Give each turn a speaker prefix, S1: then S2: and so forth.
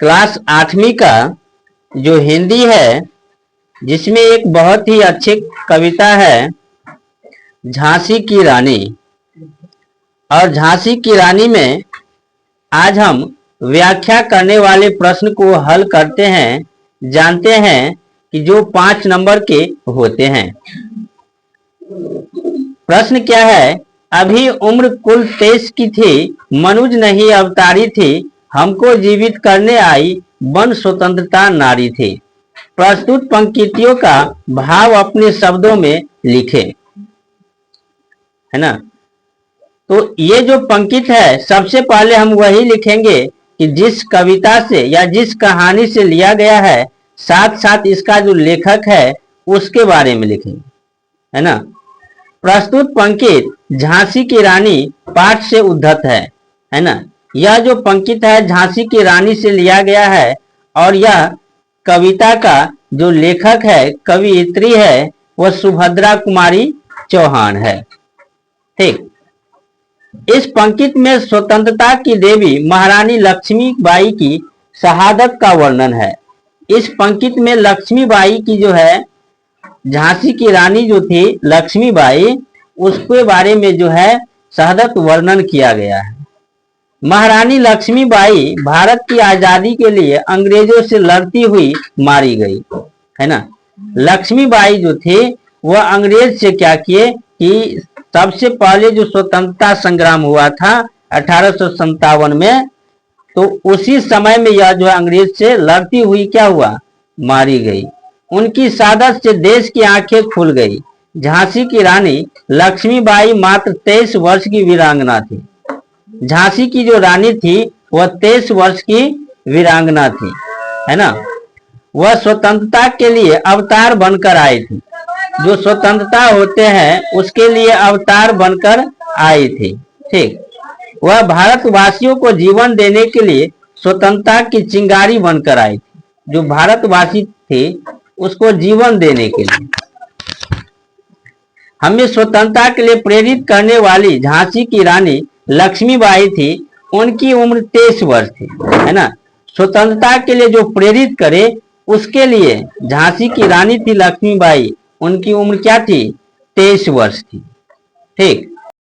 S1: Class 8वीं का जो हिंदी है, जिसमें एक बहुत ही अच्छी कविता है झांसी की रानी। और झांसी की रानी में आज हम व्याख्या करने वाले प्रश्न को हल करते हैं, जानते हैं कि जो 5 नंबर के होते हैं। प्रश्न क्या है? अभी उम्र कुल 23 की थी, मनुज नहीं अवतारी थी, हमको जीवित करने आई वन स्वतंत्रता नारी थी। प्रस्तुत पंक्तियों का भाव अपने शब्दों में लिखे, है ना। तो ये जो पंक्ति है, सबसे पहले हम वही लिखेंगे कि जिस कविता से या जिस कहानी से लिया गया है, साथ साथ इसका जो लेखक है उसके बारे में लिखेंगे, है ना। प्रस्तुत पंक्ति झांसी की रानी पाठ से उद्धत है ना। यह जो पंक्ति है झांसी की रानी से लिया गया है और यह कविता का जो लेखक है, कवियत्री है, वह सुभद्रा कुमारी चौहान है। ठीक। इस पंक्ति में स्वतंत्रता की देवी महारानी लक्ष्मीबाई की शहादत का वर्णन है। इस पंक्ति में लक्ष्मीबाई की जो है, झांसी की रानी जो थी लक्ष्मीबाई, उसके बारे में जो है शहादत वर्णन किया गया है। महारानी लक्ष्मीबाई भारत की आजादी के लिए अंग्रेजों से लड़ती हुई मारी गई, है ना। लक्ष्मीबाई जो थी वह अंग्रेज से क्या किए कि सबसे पहले जो स्वतंत्रता संग्राम हुआ था 1857 में, तो उसी समय में यह जो अंग्रेज से लड़ती हुई क्या हुआ, मारी गई। उनकी शहादत से देश की आंखें खुल गई। झांसी की रानी लक्ष्मीबाई मात्र 23 वर्ष की वीरांगना थी। झांसी की जो रानी थी वह 23 वर्ष की वीरांगना थी, है ना। वह स्वतंत्रता के लिए अवतार बनकर आई थी। जो स्वतंत्रता होते हैं उसके लिए अवतार बनकर आई थी। ठीक। वह भारतवासियों को जीवन देने के लिए स्वतंत्रता की चिंगारी बनकर आई थी। जो भारतवासी थे उसको जीवन देने के लिए, हमें स्वतंत्रता के लिए प्रेरित करने वाली झांसी की रानी लक्ष्मीबाई थी। उनकी उम्र 23 वर्ष थी, है ना। स्वतंत्रता के लिए जो प्रेरित करे उसके लिए झांसी की रानी थी लक्ष्मीबाई, उनकी उम्र क्या थी, 23 वर्ष थी। ठीक।